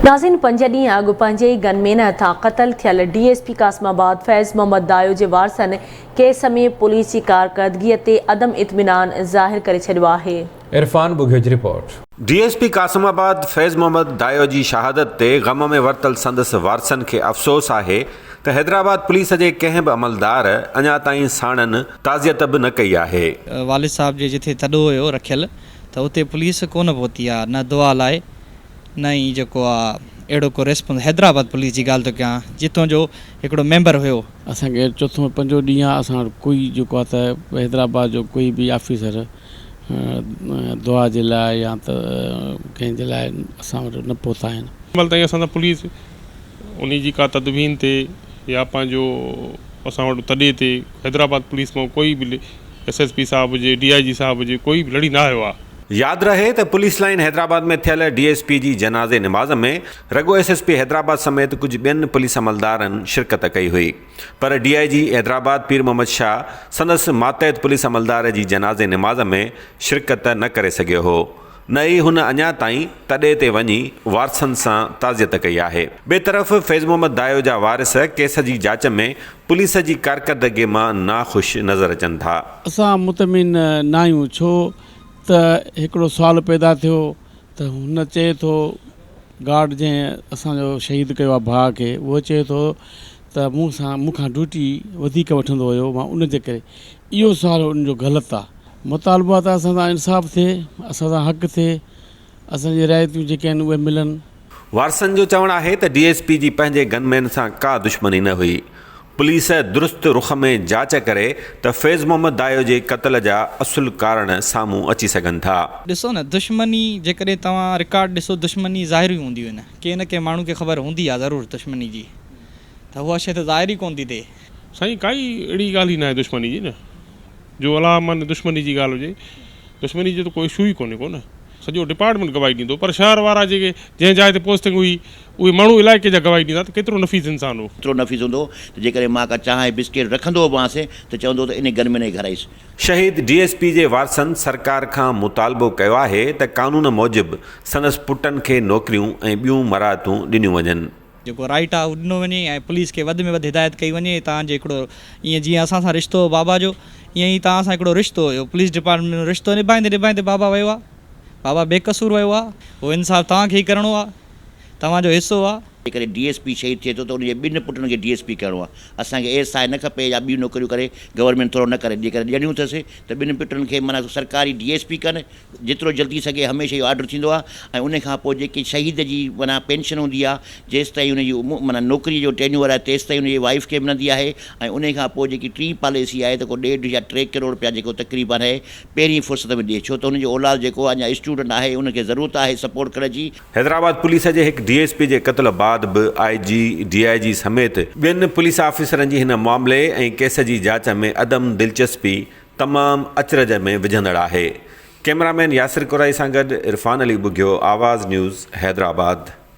नाज़रीन, 5 ॾींहं अॻु पंहिंजे ई गनमेन हथां क़तल थियल DSP कासमाबाद फैज़ मोहम्मद दायो जे वारसनि केस में पुलिस जी कारकर्दगीअ ते अदम इत्मीनान ज़ाहिर करे छॾियो आहे। इरफान बुघियो जी रिपोर्ट। DSP कासमाबाद फैज़ मोहम्मद दायो जी शहादत ते गम में वरतल संदसि वारसनि खे अफ़सोस आहे त हैदराबाद पुलिस जे कंहिं बि अमलदार अञा ताईं साणनि ताज़ियत बि न कई आहे। वालिद साहब जे जिथे तॾो हुयो रखियल त उते पुलिस कोन पहुती आहे, न दुआ लाइ न ई जेको आहे अहिड़ो को रेस्पॉन्स। हैदराबाद पुलिस जी ॻाल्हि थो कयां, जितां जो हिकिड़ो मेंबर हुयो। असांखे चोथों पंजो ॾींहुं आहे, असां कोई जेको आहे त हैदराबाद जो कोई बि ऑफिसर दुआ जे लाइ या त कंहिंजे लाइ असां वटि न पहुता आहिनि। महिल ताईं असां पुलिस उन जी का तदवीन ते या पंहिंजो असां वटि तॾे ते हैदराबाद पुलिस मां कोई बि SSP साहब हुजे, DIG साहब हुजे, कोई बि लड़ी न आयो आहे। यादि रहे त पुलिस लाइन हैदराबाद में थियल DSP जी जनाज़े निमाज़ में रगो SSP हैदराबाद समेत कुझु ॿियनि पुलिस अमलदारनि शिरकत कई हुई, पर DIG हैदराबाद पीर मोहम्मद शाह संदसि मातहत पुलिस अमलदार जी जनाज़े निमाज़ में शिरकत न करे सघियो हो, न ई हुन अञा ताईं तॾे ते वञी वारसनि सां ताज़ियत कई आहे। ॿिए तरफ़ फैज़ मोहम्मद दायो जा वारिस केस जी जांच में पुलिस जी कारकर्दगीअ मां नाख़ुशि नज़र अचनि था। असां मुतमिन न आहियूं, छो त हिकिड़ो सुवालु पैदा थियो त हुन चए थो गार्ड जंहिं असांजो शहीद कयो आहे भाउ खे, उहो चए थो त मूंखां ड्यूटी वधीक वठंदो हुयो, मां उनजे करे। इहो सुवालु उनजो ग़लति आहे। मुतालबो आहे त असां सां इंसाफ़ थिए, असां सां हक़ थिए, असांजी रायतियूं जेके आहिनि उहे मिलनि। वारसनि जो चवणु आहे त DSP जी पंहिंजे गनमैन सां का दुश्मनी न हुई। पुलिस दुरुस्त रुख में जांच करे त फैज़ मोहम्मद दायो जे क़त्ल जा असुल कारण साम्हूं अची सघनि था। ॾिसो न, दुश्मनी जेकॾहिं तव्हां रिकॉर्ड ॾिसो, दुश्मनी ज़ाहिर ई हूंदियूं आहिनि। कंहिं न कंहिं माण्हू खे ख़बर हूंदी आहे ज़रूरु दुश्मनी जी, त उहा शइ त ज़ाहिर ई कोन थी थिए। साईं काई अहिड़ी ॻाल्हि ई न आहे दुश्मनी जी न, जो अला मन दुश्मनी जी ॻाल्हि हुजे। दुश्मनी जो त कोई इशू ई कोन्हे को न, सॼो डिपार्टमेंट गवाही ॾींदो। पर शहर वारा जेके जंहिं जाइ ते पोस्टिंग हुई उहे माण्हू इलाइक़े जा गवाही ॾींदा, त केतिरो नफ़ीस इंसान हो। एतिरो नफ़ीस हूंदो त जेकॾहिं मां का चांहि बिस्किट रखंदो हुआसीं त चवंदो त इन घर में न घराईसि। शहीद DSP जे वारसनि सरकार खां मुतालबो कयो आहे त कानून मूजिबि संदसि पुटनि खे नौकरियूं ऐं ॿियूं मराहतूं ॾिनियूं वञनि। जेको राइट आहे उहो ॾिनो वञे ऐं पुलिस खे वधि में वधि हिदायत कई वञे। तव्हांजे हिकिड़ो ईअं जीअं असां सां रिश्तो हो बाबा जो, ईअं ई तव्हां सां हिकिड़ो रिश्तो हुयो। पुलिस डिपार्टमेंट में रिश्तो निभाईंदे निभाईंदे बाबा वियो आहे, बाबा बेकसूर वियो आहे। उहो इंसाफ़ तव्हांखे ई करिणो आहे, तव्हांजो हिसो आहे। जेकॾहिं DSP शहीद थिए थो त उनजे ॿिनि पुटनि खे DSP करिणो आहे। असांखे SI न खपे या ॿियूं नौकरियूं करे गवर्नमेंट थोरो न करे, जेकॾहिं ॾियणियूं अथसि त ॿिनि पुटनि खे माना सरकारी DSP कनि, जेतिरो जल्दी सघे हमेशह इहो ऑर्डर थींदो आहे। ऐं उन खां पोइ जेकी शहीद जी माना पेंशन हूंदी आहे, जेसि ताईं उनजी माना नौकरी जो टेन्यूअर आहे, तेसि ताईं उनजी वाइफ खे मिलंदी आहे। ऐं उन खां पोइ जेकी टी पॉलिसी आहे त को 1.5 या 3 करोड़ रुपया जेको तक़रीबन आहे पहिरीं फ़ुर्सत में ॾिए, छो त उनजो औलाद जेको अञा स्टूडेंट आहे, उनखे ज़रूरत आहे सपोर्ट करण जी। हैदराबाद पुलिस जे हिकु DSP जे क़त्ल बाद बि IG DIG समेत ॿियनि पुलिस ऑफिसरनि जी हिन मामले ऐं केस जी जांच में अदम दिलचस्पी तमामु अचरज में विझंदड़ आहे। कैमरामैन यासिर कुराई सां गॾु इरफान अली बुघियो, आवाज़ न्यूज़, हैदराबाद।